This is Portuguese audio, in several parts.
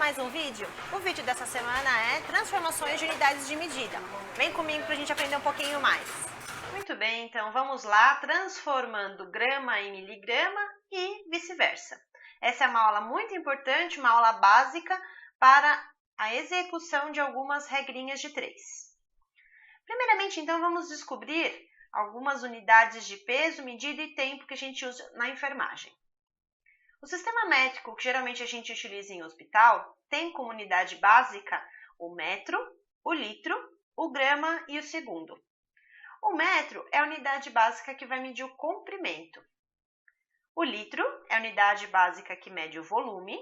mais um vídeo? O vídeo dessa semana é transformações de unidades de medida. Vem comigo para a gente aprender um pouquinho mais. Muito bem, então vamos lá, transformando grama em miligrama e vice-versa. Essa é uma aula muito importante, uma aula básica para a execução de algumas regrinhas de 3. Primeiramente, então, vamos descobrir algumas unidades de peso, medida e tempo que a gente usa na enfermagem. O sistema métrico que geralmente a gente utiliza em hospital tem como unidade básica o metro, o litro, o grama e o segundo. O metro é a unidade básica que vai medir o comprimento. O litro é a unidade básica que mede o volume.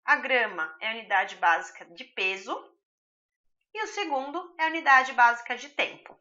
A grama é a unidade básica de peso. E o segundo é a unidade básica de tempo.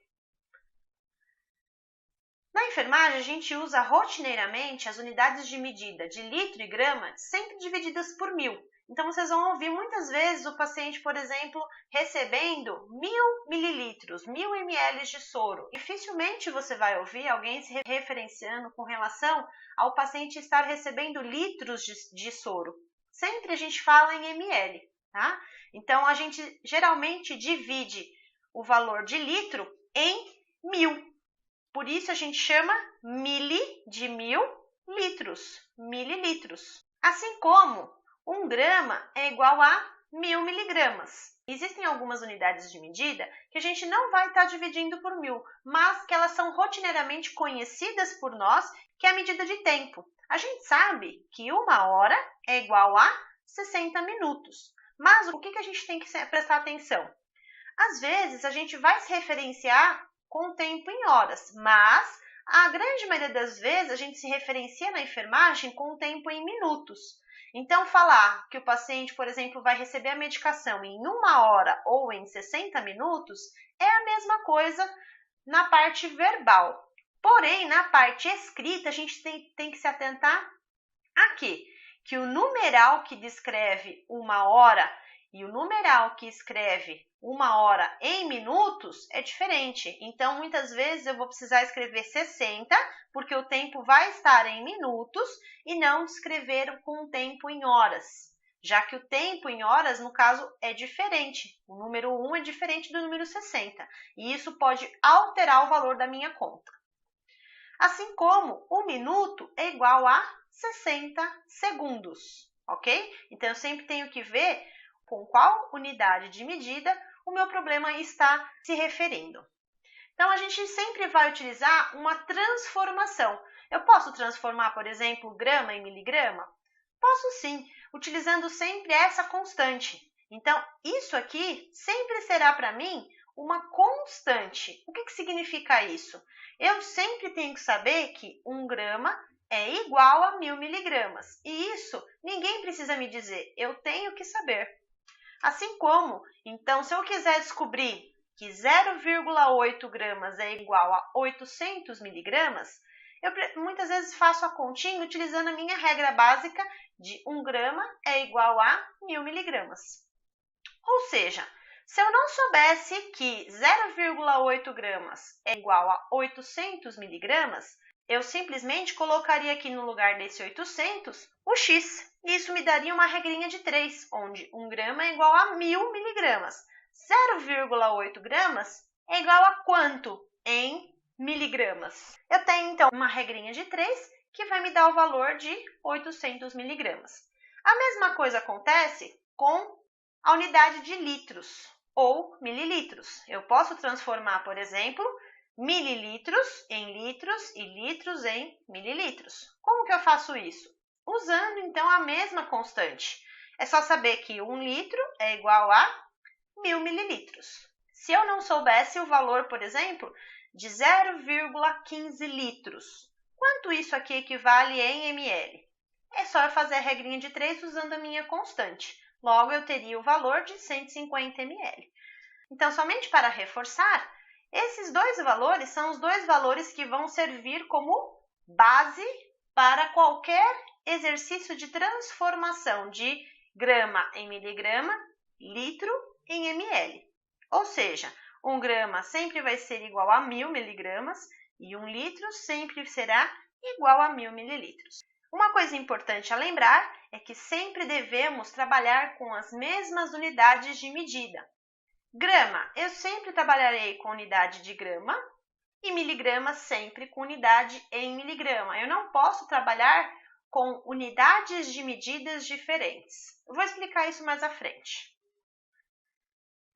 Na enfermagem, a gente usa rotineiramente as unidades de medida de litro e grama sempre divididas por 1000. Então, vocês vão ouvir muitas vezes o paciente, por exemplo, recebendo 1000 mililitros, 1000 ml de soro. Dificilmente você vai ouvir alguém se referenciando com relação ao paciente estar recebendo litros de soro. Sempre a gente fala em ml, tá? Então, a gente geralmente divide o valor de litro em 1000. Por isso, a gente chama mili de 1000 litros, mililitros. Assim como 1 grama é igual a 1000 miligramas. Existem algumas unidades de medida que a gente não vai estar dividindo por 1000, mas que elas são rotineiramente conhecidas por nós, que é a medida de tempo. A gente sabe que 1 hora é igual a 60 minutos. Mas o que a gente tem que prestar atenção? Às vezes, a gente vai se referenciar com o tempo em horas, mas a grande maioria das vezes a gente se referencia na enfermagem com o tempo em minutos. Então, falar que o paciente, por exemplo, vai receber a medicação em 1 hora ou em 60 minutos é a mesma coisa na parte verbal. Porém, na parte escrita, a gente tem que se atentar a quê? Que o numeral que descreve 1 hora e o numeral que escreve 1 hora em minutos é diferente. Então, muitas vezes eu vou precisar escrever 60, porque o tempo vai estar em minutos e não descrever com o tempo em horas. Já que o tempo em horas, no caso, é diferente. O número 1 é diferente do número 60. E isso pode alterar o valor da minha conta. Assim como o minuto é igual a 60 segundos, ok? Então, eu sempre tenho que ver com qual unidade de medida o meu problema está se referindo. Então, a gente sempre vai utilizar uma transformação. Eu posso transformar, por exemplo, grama em miligrama? Posso sim, utilizando sempre essa constante. Então, isso aqui sempre será para mim uma constante. O que significa isso? Eu sempre tenho que saber que 1 grama é igual a 1000 miligramas. E isso ninguém precisa me dizer, eu tenho que saber. Assim como, então, se eu quiser descobrir que 0,8 gramas é igual a 800 miligramas, eu muitas vezes faço a continha utilizando a minha regra básica de 1 grama é igual a 1000 miligramas. Ou seja, se eu não soubesse que 0,8 gramas é igual a 800 miligramas, eu simplesmente colocaria aqui no lugar desse 800 o x. E isso me daria uma regrinha de 3, onde 1 grama é igual a 1000 miligramas. 0,8 gramas é igual a quanto em miligramas? Eu tenho, então, uma regrinha de 3 que vai me dar o valor de 800 miligramas. A mesma coisa acontece com a unidade de litros ou mililitros. Eu posso transformar, por exemplo, mililitros em litros e litros em mililitros. Como que eu faço isso? Usando, então, a mesma constante. É só saber que 1 litro é igual a 1000 mililitros. Se eu não soubesse o valor, por exemplo, de 0,15 litros, quanto isso aqui equivale em ml? É só eu fazer a regrinha de 3 usando a minha constante. Logo, eu teria o valor de 150 ml. Então, somente para reforçar, esses dois valores são os dois valores que vão servir como base para qualquer exercício de transformação de grama em miligrama, litro em ml. Ou seja, 1 grama sempre vai ser igual a 1000 miligramas e 1 litro sempre será igual a 1000 mililitros. Uma coisa importante a lembrar é que sempre devemos trabalhar com as mesmas unidades de medida. Grama, eu sempre trabalharei com unidade de grama e miligrama sempre com unidade em miligrama. Eu não posso trabalhar com unidades de medidas diferentes. Eu vou explicar isso mais à frente.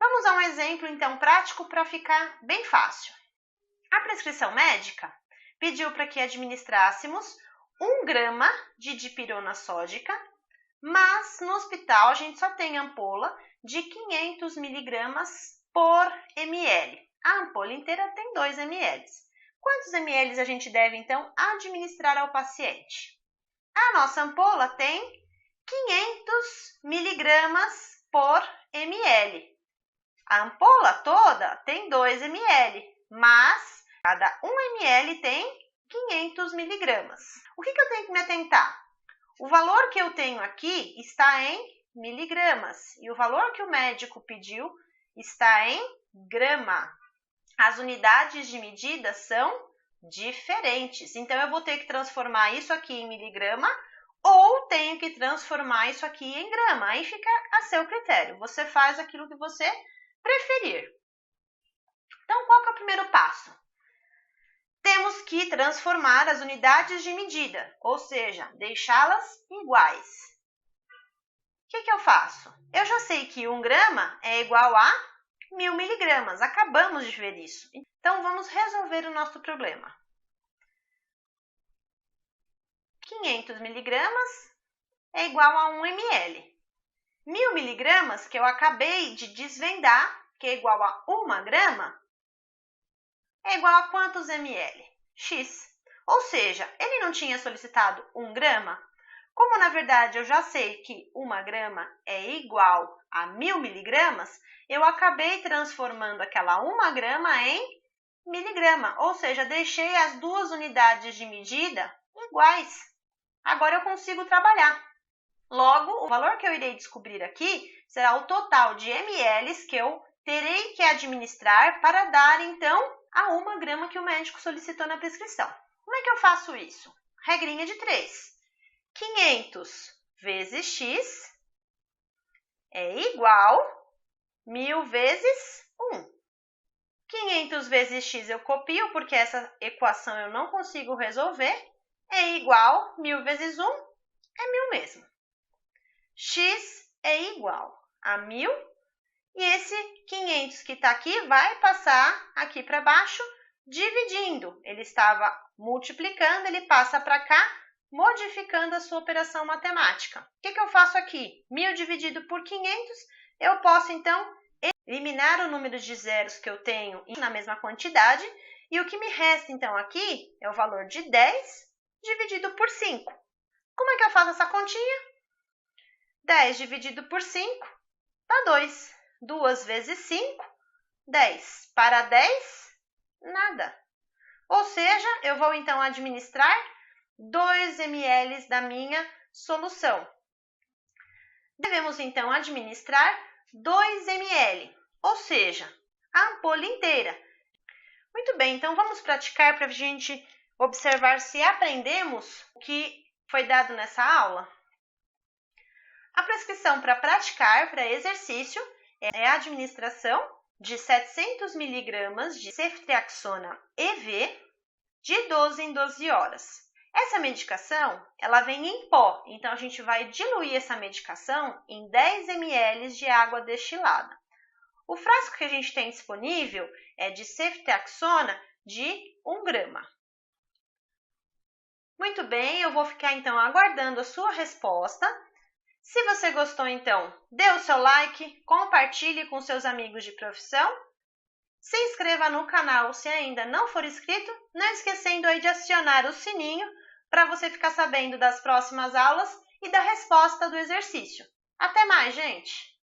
Vamos a um exemplo, então, prático para ficar bem fácil. A prescrição médica pediu para que administrássemos 1 grama de dipirona sódica, mas no hospital a gente só tem ampola de 500 miligramas por ml. A ampola inteira tem 2 ml. Quantos ml a gente deve, então, administrar ao paciente? A nossa ampola tem 500 miligramas por ml. A ampola toda tem 2 ml, mas cada 1 ml tem 500 miligramas. O que eu tenho que me atentar? O valor que eu tenho aqui está em miligramas e o valor que o médico pediu está em grama. As unidades de medida são diferentes, então eu vou ter que transformar isso aqui em miligrama ou tenho que transformar isso aqui em grama. Aí fica a seu critério, você faz aquilo que você preferir. Então, qual que é o primeiro passo? Temos que transformar as unidades de medida, ou seja, deixá-las iguais. O que eu faço? Eu já sei que 1 grama é igual a 1000 miligramas, acabamos de ver isso. Então, vamos resolver o nosso problema. 500 miligramas é igual a 1 ml. 1000 miligramas, que eu acabei de desvendar, que é igual a 1 grama, é igual a quantos ml? X. Ou seja, ele não tinha solicitado 1 grama? Como, na verdade, eu já sei que 1 grama é igual a 1000 miligramas, eu acabei transformando aquela 1 grama em miligrama. Ou seja, deixei as duas unidades de medida iguais. Agora eu consigo trabalhar. Logo, o valor que eu irei descobrir aqui será o total de ml que eu terei que administrar para dar, então, a 1 grama que o médico solicitou na prescrição. Como é que eu faço isso? Regrinha de 3. 500 vezes x é igual a 1000 vezes 1. 500 vezes x eu copio, porque essa equação eu não consigo resolver. É igual a 1000 vezes 1 é 1000 mesmo. X é igual a 1000 e esse 500 que está aqui vai passar aqui para baixo dividindo. Ele estava multiplicando, ele passa para cá, modificando a sua operação matemática. O que eu faço aqui? 1000 dividido por 500, eu posso então eliminar o número de zeros que eu tenho na mesma quantidade e o que me resta então aqui é o valor de 10 dividido por 5. Como é que eu faço essa continha? 10 dividido por 5 dá 2. 2 vezes 5, 10. Para 10, nada. Ou seja, eu vou então administrar 2 ml da minha solução. Devemos então administrar 2 ml, ou seja, a ampola inteira. Muito bem, então vamos praticar para a gente observar se aprendemos o que foi dado nessa aula. A prescrição para praticar, para exercício, é a administração de 700 mg de ceftriaxona EV de 12 em 12 horas. Essa medicação, ela vem em pó, então a gente vai diluir essa medicação em 10 ml de água destilada. O frasco que a gente tem disponível é de ceftriaxona de 1 grama. Muito bem, eu vou ficar então aguardando a sua resposta. Se você gostou, então, dê o seu like, compartilhe com seus amigos de profissão, se inscreva no canal se ainda não for inscrito, não esquecendo aí de acionar o sininho para você ficar sabendo das próximas aulas e da resposta do exercício. Até mais, gente!